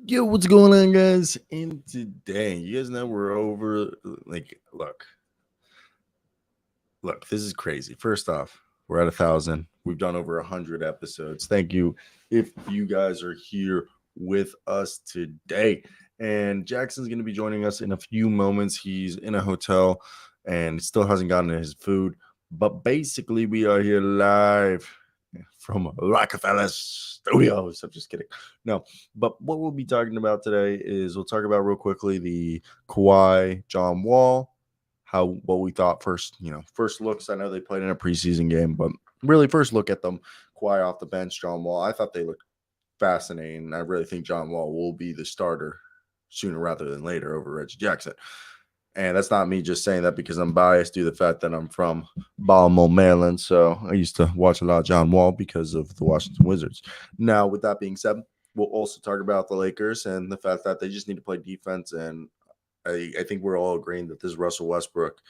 Yo, what's going on, guys? And today, you guys know we're over. Look, this is crazy. First off, we're at 1,000. We've done over 100 episodes. Thank you if you guys are here with us today. And Jackson's going to be joining us in a few moments. He's in a hotel and still hasn't gotten his food. But basically, we are here live from Rockefeller Studios. I'm just kidding. No, but what we'll be talking about today is we'll talk about real quickly the Kawhi, John Wall, what we thought first looks. I know they played in a preseason game, but really first look at them. Kawhi off the bench, John Wall. I thought they looked fascinating. I really think John Wall will be the starter sooner rather than later over Reggie Jackson. And that's not me just saying that because I'm biased due to the fact that I'm from Baltimore, Maryland. So I used to watch a lot of John Wall because of the Washington Wizards. Now, with that being said, we'll also talk about the Lakers and the fact that they just need to play defense. And I think we're all agreeing that this Russell Westbrook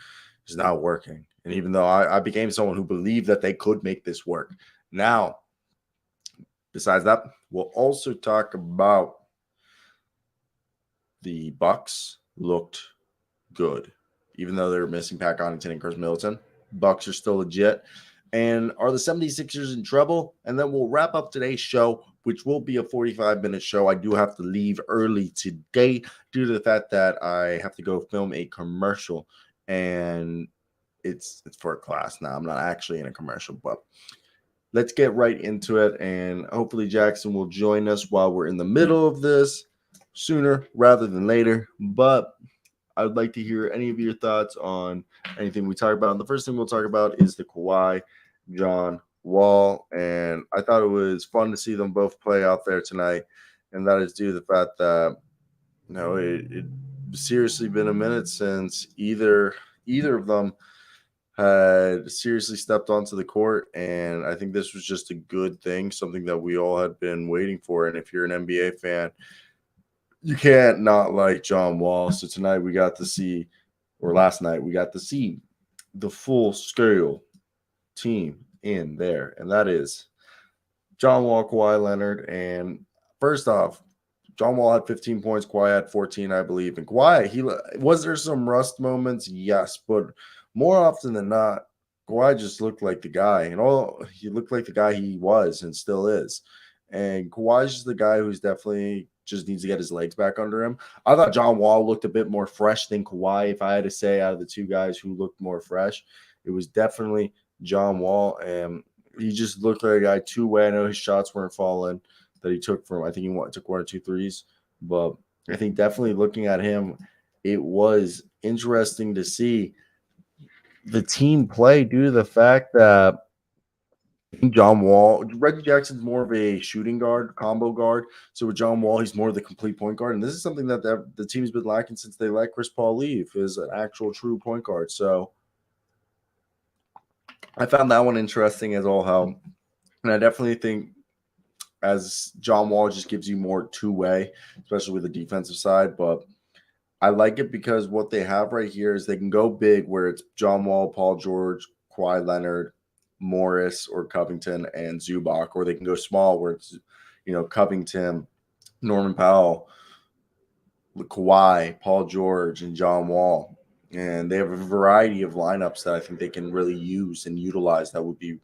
is not working. And even though I became someone who believed that they could make this work. Now, besides that, we'll also talk about the Bucks looked good, even though they're missing Pat Connaughton and Chris Middleton. Bucks are still legit. And are the 76ers in trouble? And then we'll wrap up today's show, which will be a 45-minute show. I do have to leave early today due to the fact that I have to go film a commercial, and it's for a class. Now, I'm not actually in a commercial, but let's get right into it. And hopefully Jackson will join us while we're in the middle of this sooner rather than later. But I would like to hear any of your thoughts on anything we talk about. And the first thing we'll talk about is the Kawhi, John Wall. And I thought it was fun to see them both play out there tonight. And that is due to the fact that, it seriously been a minute since either of them had seriously stepped onto the court. And I think this was just a good thing, something that we all had been waiting for. And if you're an NBA fan, you can't not like John Wall. So tonight we got to see, or last night we got to see the full scale team in there. And that is John Wall, Kawhi Leonard. And first off, John Wall had 15 points, Kawhi had 14, I believe. And Kawhi, was there some rust moments? Yes, but more often than not, Kawhi just looked like the guy. And he looked like the guy he was and still is. And Kawhi's just the guy who's definitely just needs to get his legs back under him. I thought John Wall looked a bit more fresh than Kawhi. If I had to say out of the two guys who looked more fresh, it was definitely John Wall. And he just looked like a guy two-way. I know his shots weren't falling that he took from, I think he took 1 or 2 threes. But I think definitely looking at him, it was interesting to see the team play due to the fact that John Wall, Reggie Jackson's more of a shooting guard, combo guard. So with John Wall, he's more of the complete point guard. And this is something that the team's been lacking since they let Chris Paul leave, is an actual true point guard. So I found that one interesting as all hell. And I definitely think as John Wall just gives you more two-way, especially with the defensive side. But I like it because what they have right here is they can go big where it's John Wall, Paul George, Kawhi Leonard, Morris or Covington and Zubac, or they can go small where it's, Covington, Norman Powell, Kawhi, Paul George, and John Wall. And they have a variety of lineups that I think they can really use and utilize that would be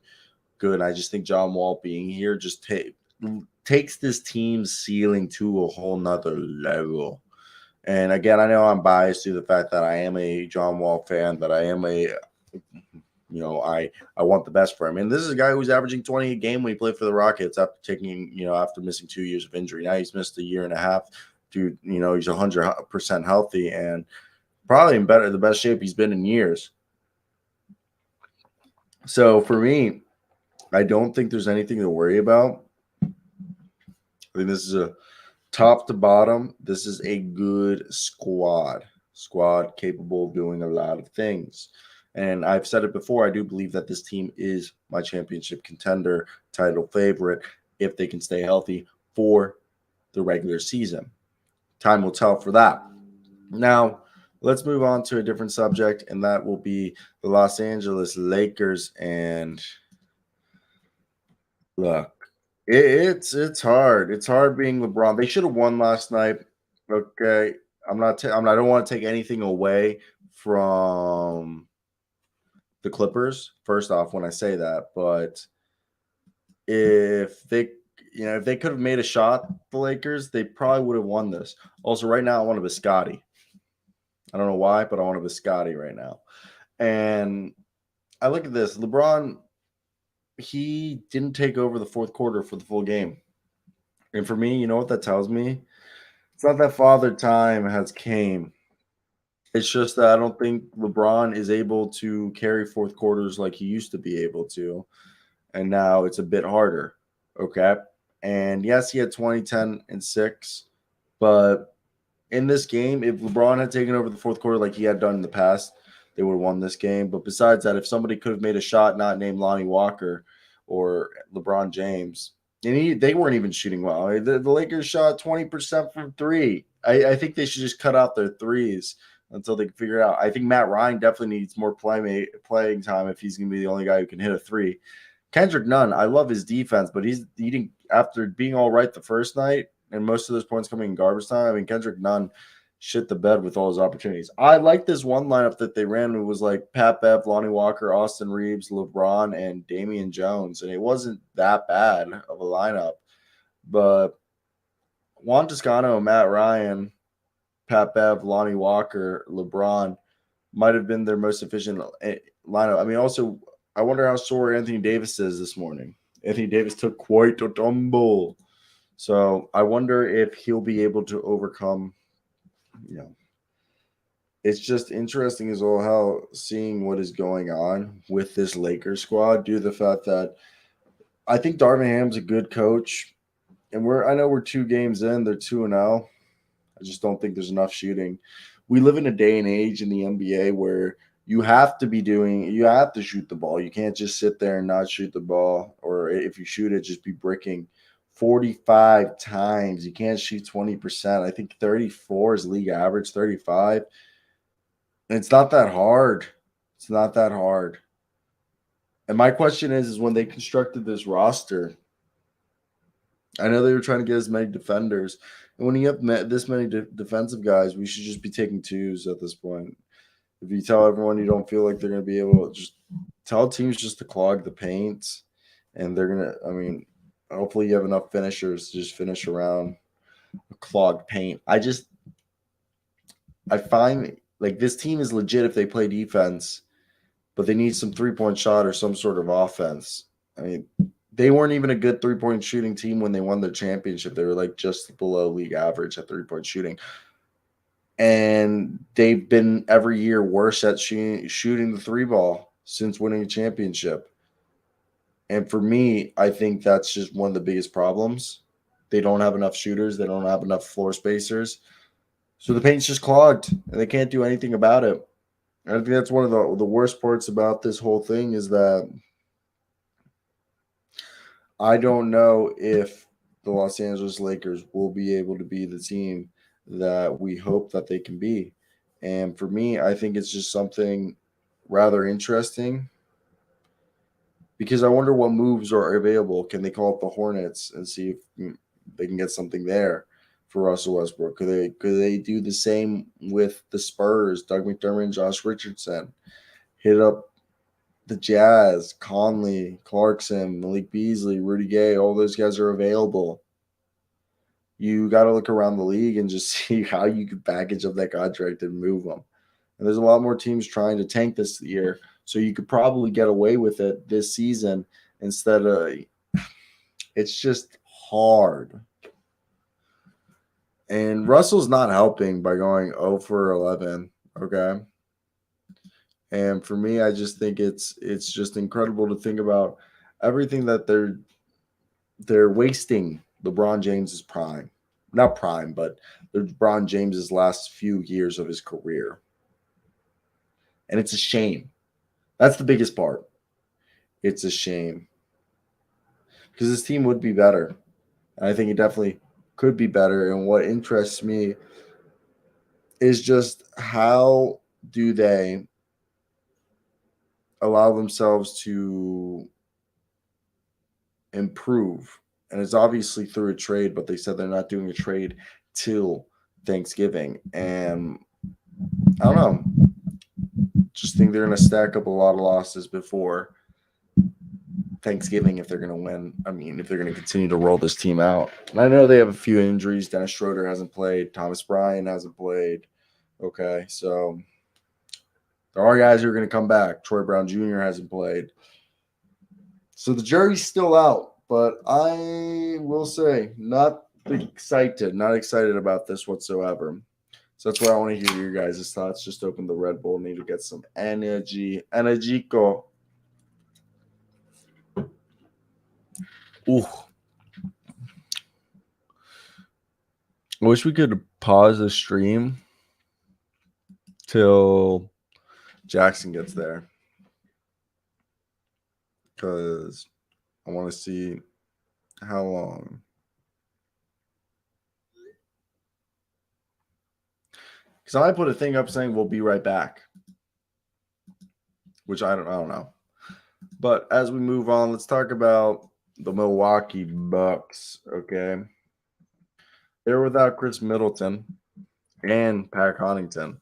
good. And I just think John Wall being here just takes this team's ceiling to a whole nother level. And again, I know I'm biased to the fact that I am a John Wall fan, that I am I want the best for him. And this is a guy who's averaging 20 a game when he played for the Rockets after missing 2 years of injury. Now he's missed a year and a half. Dude, he's 100% healthy and probably in the best shape he's been in years. So for me, I don't think there's anything to worry about. I think this is a top to bottom. This is a good squad capable of doing a lot of things. And I've said it before, I do believe that this team is my championship contender, title favorite, if they can stay healthy for the regular season. Time will tell for that. Now, let's move on to a different subject, and that will be the Los Angeles Lakers. And look, It's hard. It's hard being LeBron. They should have won last night. Okay, I don't want to take anything away from the Clippers. First off, when I say that, but if they, if they could have made a shot, the Lakers, they probably would have won this. Also, right now, I want a biscotti. I don't know why, but I want a biscotti right now. And I look at this. LeBron, he didn't take over the fourth quarter for the full game. And for me, you know what that tells me? It's not that Father Time has came. It's just that I don't think LeBron is able to carry fourth quarters like he used to be able to. And now it's a bit harder. Okay. And yes, he had 20, 10, and 6. But in this game, if LeBron had taken over the fourth quarter like he had done in the past, they would have won this game. But besides that, if somebody could have made a shot not named Lonnie Walker or LeBron James, and they weren't even shooting well. The Lakers shot 20% from three. I think they should just cut out their threes until they can figure it out. I think Matt Ryan definitely needs more playing time if he's going to be the only guy who can hit a three. Kendrick Nunn, I love his defense, but he's eating after being all right the first night and most of those points coming in garbage time. I mean, Kendrick Nunn shit the bed with all his opportunities. I like this one lineup that they ran. It was like Pat Bev, Lonnie Walker, Austin Reeves, LeBron, and Damian Jones. And it wasn't that bad of a lineup. But Juan Toscano, Matt Ryan, Pat Bev, Lonnie Walker, LeBron might have been their most efficient lineup. I mean, also, I wonder how sore Anthony Davis is this morning. Anthony Davis took quite a tumble. So I wonder if he'll be able to overcome, it's just interesting as well how seeing what is going on with this Lakers squad due to the fact that I think Darvin Ham's a good coach. And I know we're 2 games in, they're 2-0. I just don't think there's enough shooting. We live in a day and age in the NBA where you have to shoot the ball. You can't just sit there and not shoot the ball, or if you shoot it, just be bricking 45 times. You can't shoot 20%. I think 34 is league average, 35. And it's not that hard. It's not that hard. And my question is when they constructed this roster, I know they were trying to get as many defenders. And when you have this many defensive guys, we should just be taking twos at this point. If you tell everyone you don't feel like they're going to be able to just tell teams just to clog the paint, and they're going to, I mean, hopefully you have enough finishers to just finish around a clogged paint. I find like this team is legit if they play defense, but they need some 3-point shot or some sort of offense. I mean, they weren't even a good 3-point shooting team when they won their championship. They were like just below league average at 3-point shooting. And they've been every year worse at shooting the 3-ball since winning a championship. And for me, I think that's just one of the biggest problems. They don't have enough shooters. They don't have enough floor spacers. So the paint's just clogged, and they can't do anything about it. I think that's one of the worst parts about this whole thing is that I don't know if the Los Angeles Lakers will be able to be the team that we hope that they can be. And for me, I think it's just something rather interesting because I wonder what moves are available. Can they call up the Hornets and see if they can get something there for Russell Westbrook? Could they do the same with the Spurs, Doug McDermott, Josh Richardson? Hit up the Jazz, Conley, Clarkson, Malik Beasley, Rudy Gay, all those guys are available. You got to look around the league and just see how you could package up that contract and move them. And there's a lot more teams trying to tank this year, so you could probably get away with it this season instead of – it's just hard. And Russell's not helping by going 0 for 11, okay? And for me, I just think it's just incredible to think about everything that they're wasting LeBron James's prime. Not prime, but LeBron James's last few years of his career. And it's a shame. That's the biggest part. It's a shame. Because this team would be better. And I think it definitely could be better. And what interests me is just how do they allow themselves to improve and it's obviously through a trade, but they said they're not doing a trade till Thanksgiving. And I don't know. Just think they're going to stack up a lot of losses before Thanksgiving if they're going to win. I mean, if they're going to continue to roll this team out. And I know they have a few injuries. Dennis Schroeder hasn't played. Thomas Bryant hasn't played. Okay, so there are guys who are going to come back. Troy Brown Jr. hasn't played. So the jury's still out. But I will say, not excited about this whatsoever. So that's why I want to hear your guys' thoughts. Just open the Red Bull. Need to get some energy. Energico. Ooh. I wish we could pause the stream till Jackson gets there. Because I want to see how long. Because I put a thing up saying we'll be right back. Which I don't know. But as we move on, let's talk about the Milwaukee Bucks. Okay. They're without Chris Middleton and Pat Connaughton.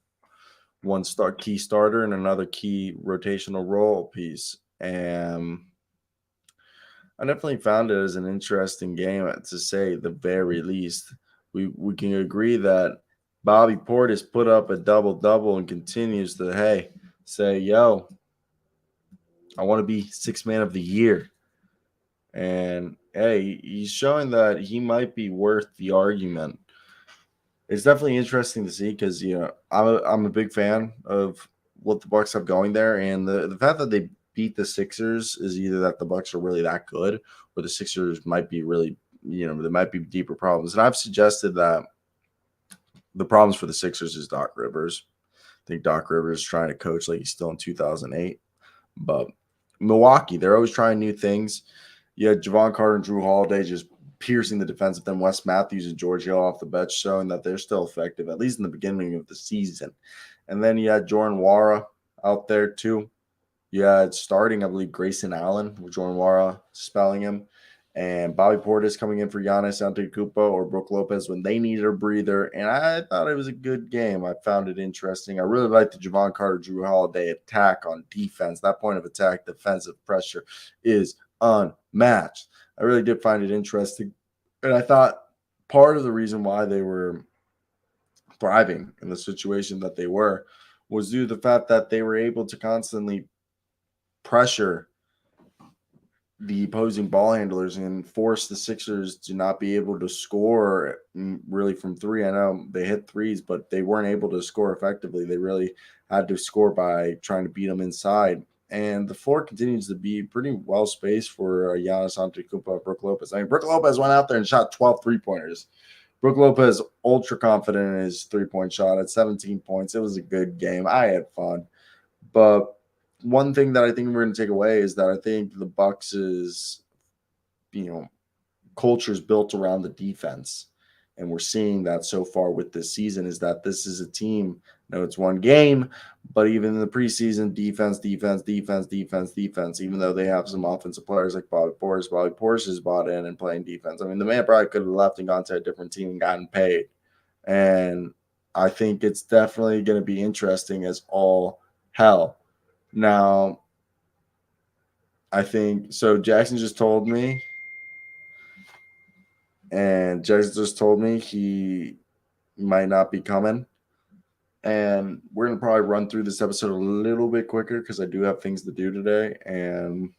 One key starter and another key rotational role piece. And I definitely found it as an interesting game, to say the very least. We can agree that Bobby Portis put up a double-double and continues to, say, yo, I want to be sixth man of the year. And, he's showing that he might be worth the argument. It's definitely interesting to see because, I'm a big fan of what the Bucks have going there. And the fact that they beat the Sixers is either that the Bucks are really that good or the Sixers might be really, there might be deeper problems. And I've suggested that the problems for the Sixers is Doc Rivers. I think Doc Rivers is trying to coach like he's still in 2008. But Milwaukee, they're always trying new things. You had Javon Carter and Drew Holiday just piercing the defense, then Wes Matthews and George Hill off the bench, showing that they're still effective, at least in the beginning of the season. And then you had Jordan Nwora out there too. You had starting, I believe, Grayson Allen with Jordan Nwora spelling him, and Bobby Portis coming in for Giannis Antetokounmpo or Brook Lopez when they needed a breather. And I thought it was a good game. I found it interesting. I really liked the Javon Carter, Drew Holiday attack on defense. That point of attack, defensive pressure is unmatched. I really did find it interesting. And I thought part of the reason why they were thriving in the situation that they were was due to the fact that they were able to constantly pressure the opposing ball handlers and force the Sixers to not be able to score really from three. I know they hit threes, but they weren't able to score effectively. They really had to score by trying to beat them inside. And the floor continues to be pretty well spaced for Giannis Antetokounmpo and Brook Lopez. I mean, Brook Lopez went out there and shot 12 three-pointers. Brook Lopez, ultra confident in his three-point shot at 17 points. It was a good game. I had fun. But one thing that I think we're going to take away is that I think the Bucks' culture is built around the defense. And we're seeing that so far with this season is that this is a team. No, it's one game, but even in the preseason, defense, even though they have some offensive players like Bobby Portis is bought in and playing defense. I mean, the man probably could have left and gone to a different team and gotten paid. And I think it's definitely going to be interesting as all hell. Now, I think so. Jackson just told me he might not be coming. And we're going to probably run through this episode a little bit quicker because I do have things to do today, and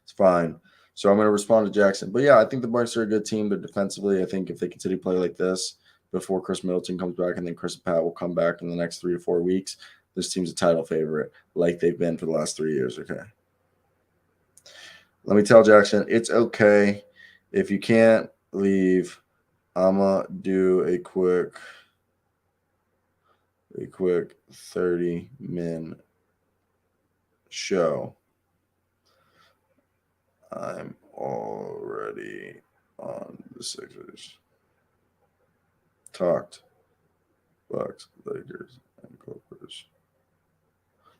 it's fine. So I'm going to respond to Jackson. But, yeah, I think the Bucks are a good team, but defensively, I think if they continue to play like this before Chris Middleton comes back and then Chris and Pat will come back in the next 3 to 4 weeks, this team's a title favorite like they've been for the last 3 years, okay? Let me tell Jackson, it's okay. If you can't leave, I'm going to do a quick 30-minute show. I'm already on the Sixers. Talked. Bucks, Lakers, and Clippers.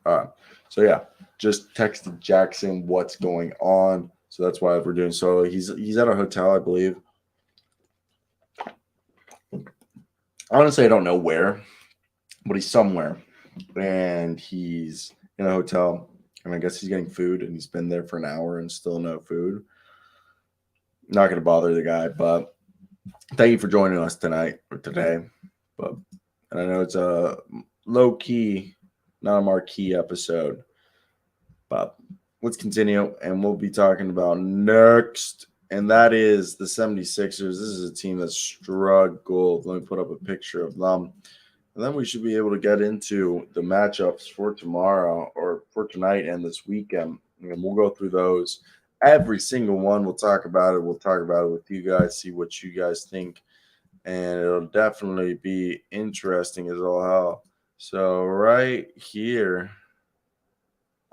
All right. So, yeah, just texted Jackson what's going on. So that's why we're doing solo. He's at a hotel, I believe. Honestly, I don't know where, but he's somewhere. And he's in a hotel. And I guess he's getting food, and he's been there for an hour and still no food. Not going to bother the guy, but thank you for joining us tonight or today. But and I know it's a low key, not a marquee episode, but let's continue, and we'll be talking about next, and that is the 76ers. This is a team that struggled. Let me put up a picture of them, and then we should be able to get into the matchups for tomorrow or for tonight and this weekend, and we'll go through those. Every single one, we'll talk about it. We'll talk about it with you guys, see what you guys think, and it'll definitely be interesting as all hell. So right here,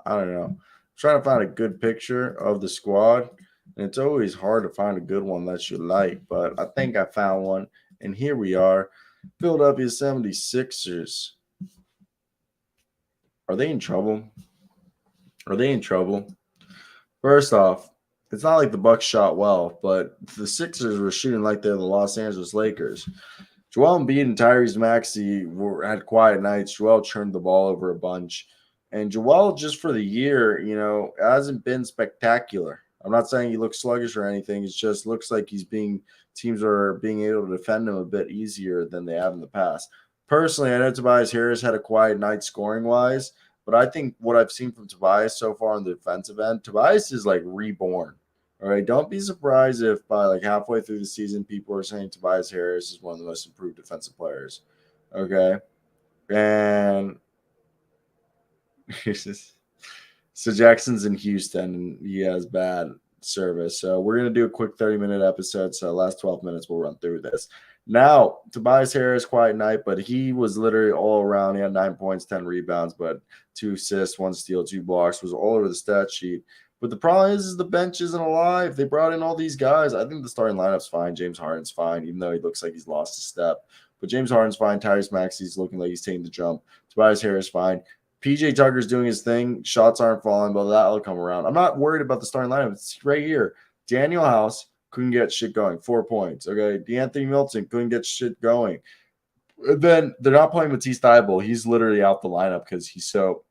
I don't know. I'm trying to find a good picture of the squad, and it's always hard to find a good one that you like, but I think I found one, and here we are. Philadelphia 76ers. Are they in trouble? Are they in trouble? First off, it's not like the Bucks shot well, but the Sixers were shooting like they're the Los Angeles Lakers. Joel Embiid and Tyrese Maxey had quiet nights. Joel turned the ball over a bunch. And Joel, just for the year, hasn't been spectacular. I'm not saying he looks sluggish or anything. It just looks like teams are being able to defend him a bit easier than they have in the past. Personally, I know Tobias Harris had a quiet night scoring-wise, but I think what I've seen from Tobias so far on the defensive end, Tobias is like reborn. All right, don't be surprised if by like halfway through the season, people are saying Tobias Harris is one of the most improved defensive players. Okay, and so Jackson's in Houston, and he has bad service. So we're gonna do a quick 30-minute episode. So last 12 minutes, we'll run through this. Now, Tobias Harris, quiet night, but he was literally all around. He had 9 points, 10 rebounds, but 2 assists, 1 steal, 2 blocks, was all over the stat sheet. But the problem is the bench isn't alive. They brought in all these guys. I think the starting lineup's fine. James Harden's fine, even though he looks like he's lost a step. But James Harden's fine. Tyrese Maxey's looking like he's taking the jump. Tobias Harris fine. PJ Tucker's doing his thing. Shots aren't falling, but that'll come around. I'm not worried about the starting lineup. It's right here. Daniel House couldn't get shit going. 4 points. Okay. DeAnthony Milton couldn't get shit going. Then they're not playing Matisse Thybulle. He's literally out the lineup because he's so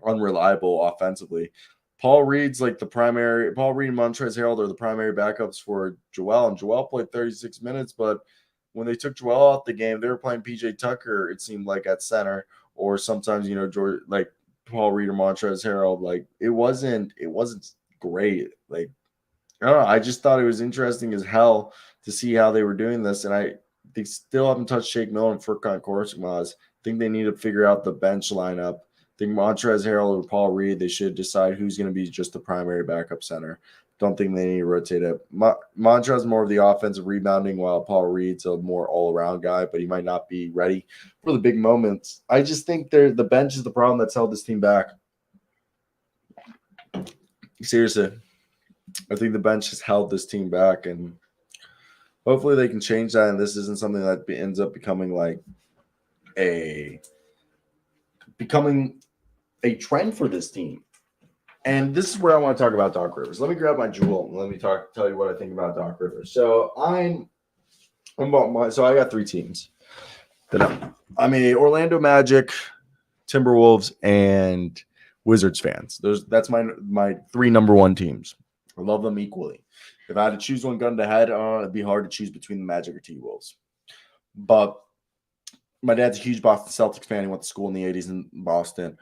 unreliable offensively. Paul Reed's like the primary. Paul Reed and Montrezl Harrell are the primary backups for Joel, and Joel played 36 minutes. But when they took Joel out the game, they were playing PJ Tucker. It seemed like at center, or sometimes George, like Paul Reed or Montrezl Harrell. Like it wasn't great. Like I don't know. I just thought it was interesting as hell to see how they were doing this, and they still haven't touched Shake Milton and Furkan Korkmaz. I think they need to figure out the bench lineup. I think Montrezl Harrell or Paul Reed, they should decide who's going to be just the primary backup center. Don't think they need to rotate it. Montrezl is more of the offensive rebounding, while Paul Reed's a more all-around guy, but he might not be ready for the big moments. I just think the bench is the problem that's held this team back. Seriously. I think the bench has held this team back, and hopefully they can change that, and this isn't something that ends up becoming a trend for this team. And this is where I want to talk about Doc Rivers. Let me grab my jewel and let me tell you what I think about Doc Rivers. So I got 3 teams. I'm a Orlando Magic, Timberwolves, and Wizards fans. That's my 3 number 1 teams. I love them equally. If I had to choose one gun to head, it'd be hard to choose between the Magic or T-Wolves. But my dad's a huge Boston Celtics fan. He went to school in the 80s in Boston,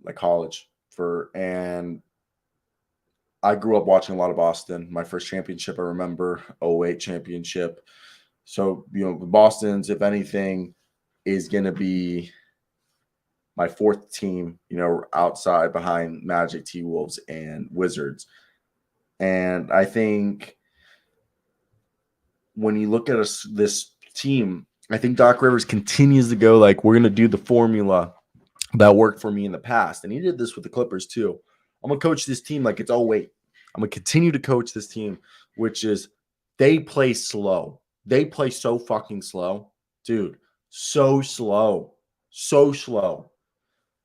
like college. And I grew up watching a lot of Boston. My first championship, I remember, 08 championship. So, the Boston's, if anything, is going to be my 4th team, outside behind Magic, T-Wolves, and Wizards. And I think when you look at this team, I think Doc Rivers continues to go like, we're going to do the formula that worked for me in the past. And he did this with the Clippers too. I'm going to coach this team like it's, I'm going to continue to coach this team, which is they play slow. They play so fucking slow. Dude, so slow. So slow.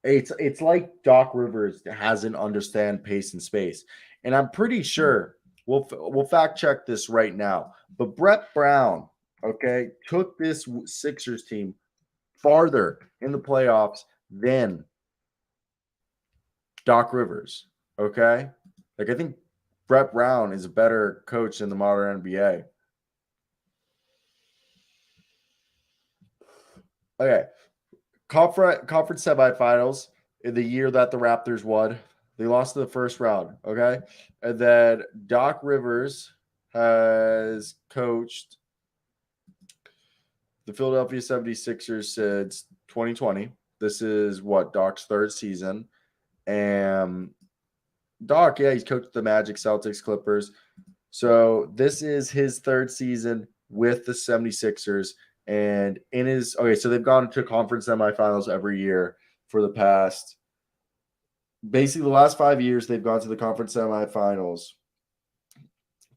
It's like Doc Rivers hasn't understand pace and space, and I'm pretty sure we'll fact check this right now. But Brett Brown, okay, took this Sixers team farther in the playoffs than Doc Rivers. Okay, like I think Brett Brown is a better coach in the modern NBA. Okay, conference semifinals in the year that the Raptors won. They lost to the first round. Okay, and then Doc Rivers has coached the Philadelphia 76ers since 2020. This is what Doc's third season. And Doc, yeah, he's coached the Magic, Celtics, Clippers. So this is his third season with the 76ers. And in his so they've gone to conference semifinals every year for the past basically the last 5 years. They've gone to the conference semifinals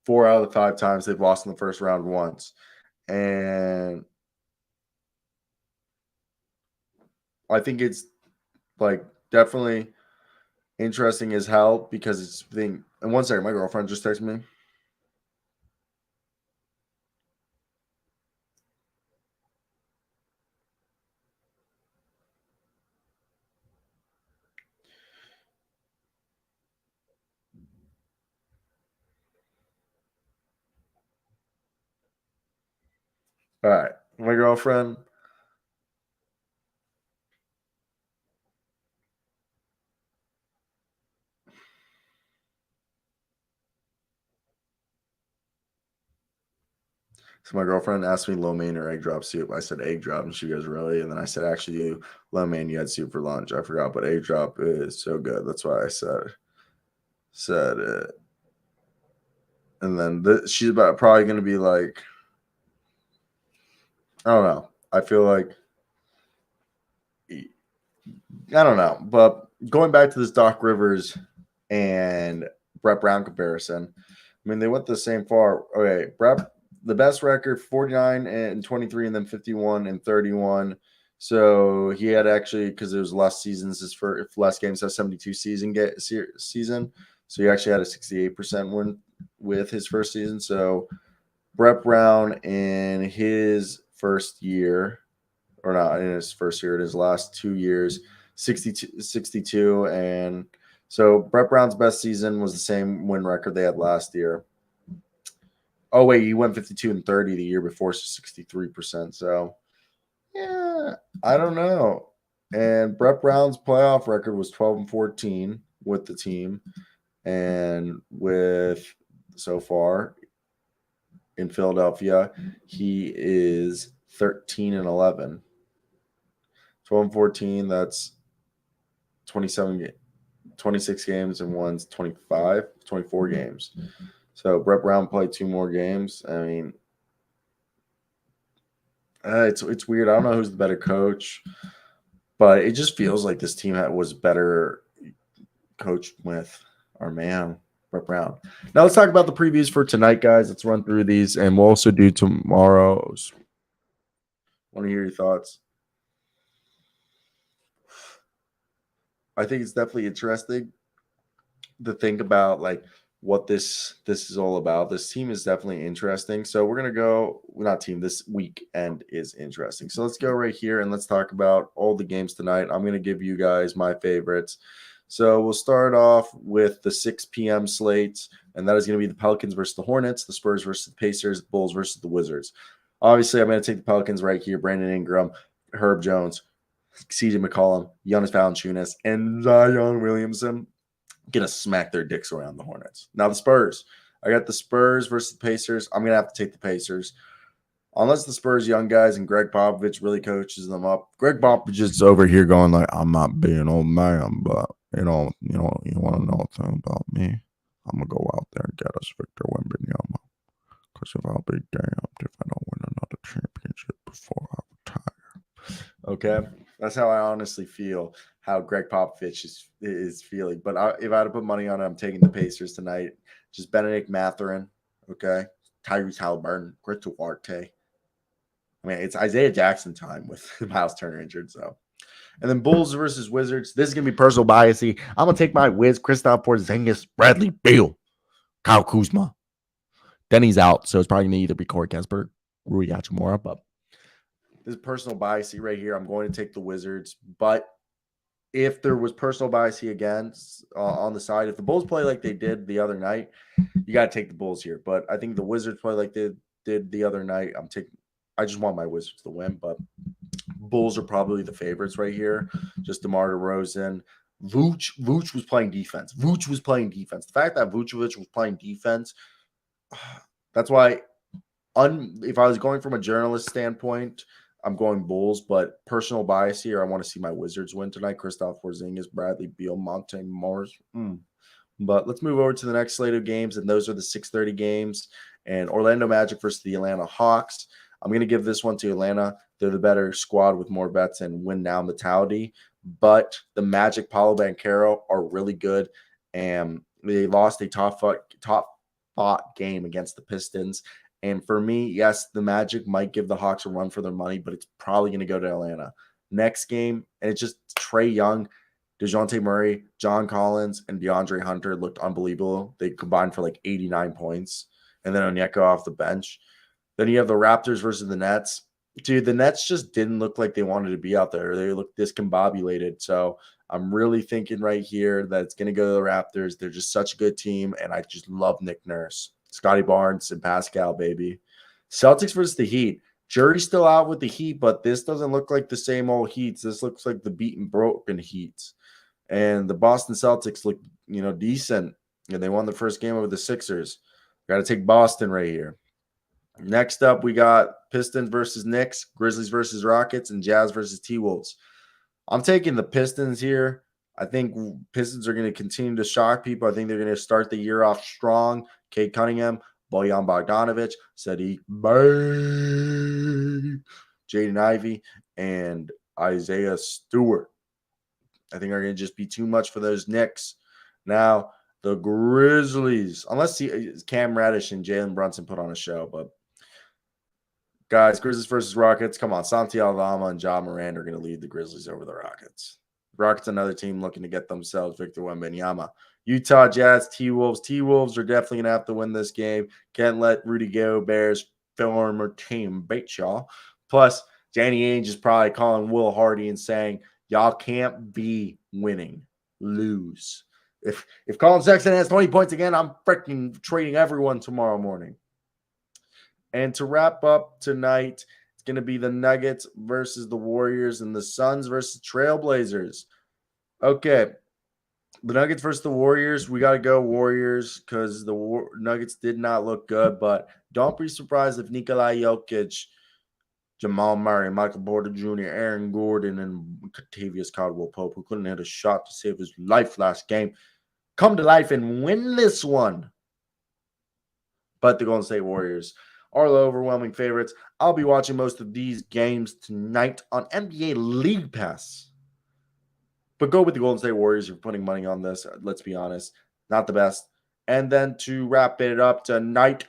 4 out of the 5 times. They've lost in the first round once. And I think it's like definitely interesting as hell because it's thing. And 1 second, my girlfriend just texted me. All right, my girlfriend. So my girlfriend asked me lo mein or egg drop soup. I said egg drop, and she goes, "Really?" And then I said, "Actually, lo mein, you had soup for lunch." I forgot, but egg drop is so good. That's why I said it. And then she's probably going to be like, I don't know. I feel like I don't know, but going back to this Doc Rivers and Brett Brown comparison, I mean they went the same far. Okay, Brett, the best record 49 and 23, and then 51 and 31. So he had actually because it was less seasons, his first less games, so 72 season. So he actually had a 68% win with his first season. So Brett Brown in his first year, or not in his first year, in his last 2 years, 62. And so Brett Brown's best season was the same win record they had last year. Oh, wait, he went 52 and 30 the year before, so 63%. So, yeah, I don't know. And Brett Brown's playoff record was 12 and 14 with the team. And with so far in Philadelphia, he is 13 and 11. 12 and 14, that's 26 games and one's 24 games. So Brett Brown played 2 more games. I mean, it's weird. I don't know who's the better coach, but it just feels like this team was better coached with our man, Brett Brown. Now let's talk about the previews for tonight, guys. Let's run through these, and we'll also do tomorrow's. Want to hear your thoughts? I think it's definitely interesting to think about like what this is all about. This team is definitely interesting. So we're gonna go not team this weekend is interesting. So let's go right here and let's talk about all the games tonight. I'm gonna give you guys my favorites. So we'll start off with the 6 p.m. slates, and that is going to be the Pelicans versus the Hornets, the Spurs versus the Pacers, the Bulls versus the Wizards. Obviously, I'm going to take the Pelicans right here. Brandon Ingram, Herb Jones, CJ McCollum, Giannis Valanciunas, and Zion Williamson gonna smack their dicks around the Hornets. Now the Spurs. I got the Spurs versus the Pacers. I'm gonna have to take the Pacers. Unless the Spurs young guys and Greg Popovich really coaches them up. Greg Popovich is over here going like, I'm not being old man, but you want to know a thing about me? I'm gonna go out there and get us Victor Wembanyama. Because if I'll be damned if I don't win another championship before I retire. Okay, that's how I honestly feel. How Greg Popovich is feeling. But if I had to put money on it, I'm taking the Pacers tonight. Just Benedict Mathurin, okay, Tyrese Halliburton, Chris Duarte. I mean, it's Isaiah Jackson time with Miles Turner injured. So, And then Bulls versus Wizards. This is going to be personal biasy. I'm going to take my Wiz, Kristaps Porzingis, Bradley Beal, Kyle Kuzma. Then he's out, so it's probably going to either be Corey Kispert, Rui Hachimura. But this is personal biasy right here. I'm going to take the Wizards. But if there was personal biasy against on the side, if the Bulls play like they did the other night, you got to take the Bulls here. But I think the Wizards play like they did the other night. I just want my Wizards to win, but Bulls are probably the favorites right here. Just DeMar DeRozan. Vooch was playing defense. The fact that Vucevic was playing defense, that's why if I was going from a journalist standpoint, I'm going Bulls, but personal bias here, I want to see my Wizards win tonight. Kristaps Porzingis, Bradley Beal, Monte Morris. But let's move over to the next slate of games, and those are the 6:30 games. And Orlando Magic versus the Atlanta Hawks. I'm going to give this one to Atlanta. They're the better squad with more vets and win now mentality. But the Magic, Paolo Banchero, are really good, and they lost a top fought game against the Pistons. And for me, yes, the Magic might give the Hawks a run for their money, but it's probably going to go to Atlanta. Next game, and it's just Trae Young, DeJounte Murray, John Collins, and DeAndre Hunter looked unbelievable. They combined for like 89 points. And then Onyeka off the bench. Then you have the Raptors versus the Nets. Dude, the Nets just didn't look like they wanted to be out there. They looked discombobulated. So I'm really thinking right here that it's going to go to the Raptors. They're just such a good team, and I just love Nick Nurse. Scotty Barnes and Pascal, baby. Celtics versus the Heat. Jury's still out with the Heat, but this doesn't look like the same old Heats. This looks like the beaten, broken Heats. And the Boston Celtics look, decent. And they won the first game over the Sixers. Got to take Boston right here. Next up, we got Pistons versus Knicks, Grizzlies versus Rockets, and Jazz versus T-Wolves. I'm taking the Pistons here. I think Pistons are going to continue to shock people. I think they're going to start the year off strong. Cade Cunningham, Bojan Bogdanovic, Sadiq Bey, Jaden Ivey, and Isaiah Stewart. I think are going to just be too much for those Knicks. Now, the Grizzlies, unless Cam Reddish and Jalen Brunson put on a show, but guys, Grizzlies versus Rockets. Come on, Santi Aldama and Ja Morant are going to lead the Grizzlies over the Rockets. Rockets, another team looking to get themselves Victor Wembanyama. Utah Jazz, T-Wolves. T-Wolves are definitely going to have to win this game. Can't let Rudy Gobert's former team beat y'all. Plus, Danny Ainge is probably calling Will Hardy and saying, y'all can't be winning. Lose. If Colin Sexton has 20 points again, I'm freaking trading everyone tomorrow morning. And to wrap up tonight, it's going to be the Nuggets versus the Warriors and the Suns versus Trailblazers. Okay, the Nuggets versus the Warriors. We got to go Warriors because the Nuggets did not look good. But don't be surprised if Nikola Jokic, Jamal Murray, Michael Porter Jr., Aaron Gordon, and Kentavious Caldwell-Pope, who couldn't hit a shot to save his life last game, come to life and win this one. But the Golden State Warriors are the overwhelming favorites. I'll be watching most of these games tonight on NBA League Pass. But go with the Golden State Warriors if you're putting money on this. Let's be honest, not the best. And then to wrap it up tonight,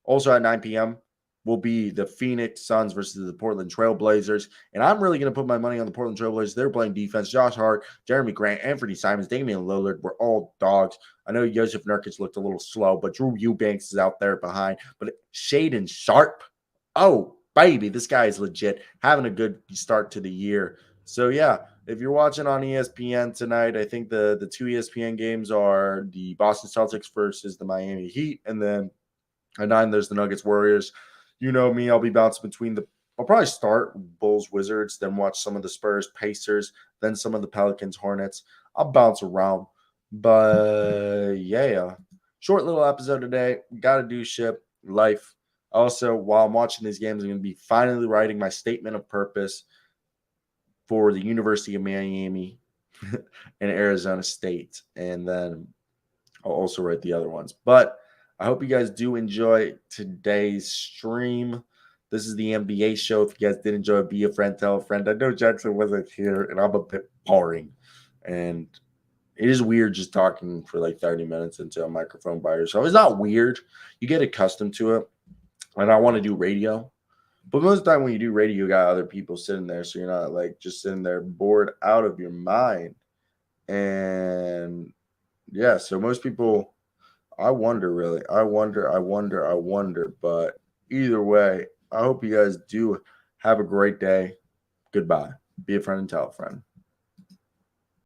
also at 9 p.m., will be the Phoenix Suns versus the Portland Trail Blazers. And I'm really going to put my money on the Portland Trail Blazers. They're playing defense. Josh Hart, Jeremy Grant, Anthony Simons, Damian Lillard were all dogs. I know Joseph Nurkic looked a little slow, but Drew Eubanks is out there behind. But Shaedon Sharpe, oh, baby, this guy is legit. Having a good start to the year. So, yeah, if you're watching on ESPN tonight, I think the two ESPN games are the Boston Celtics versus the Miami Heat. And then at 9, there's the Nuggets Warriors. You know me, I'll be bouncing between I'll probably start Bulls, Wizards, then watch some of the Spurs, Pacers, then some of the Pelicans, Hornets. I'll bounce around. But, yeah, short little episode today. Got to do shit, life. Also, while I'm watching these games, I'm going to be finally writing my statement of purpose for the University of Miami and Arizona State. And then I'll also write the other ones. But I hope you guys do enjoy today's stream. This is the NBA show. If you guys did enjoy it, be a friend, tell a friend. I know Jackson wasn't here, and I'm a bit boring. And it is weird just talking for like 30 minutes into a microphone by yourself. It's not weird. You get accustomed to it. And I want to do radio. But most of the time when you do radio, you got other people sitting there, so you're not like just sitting there bored out of your mind. And yeah, so most people, I wonder really. I wonder. But either way, I hope you guys do have a great day. Goodbye. Be a friend and tell a friend.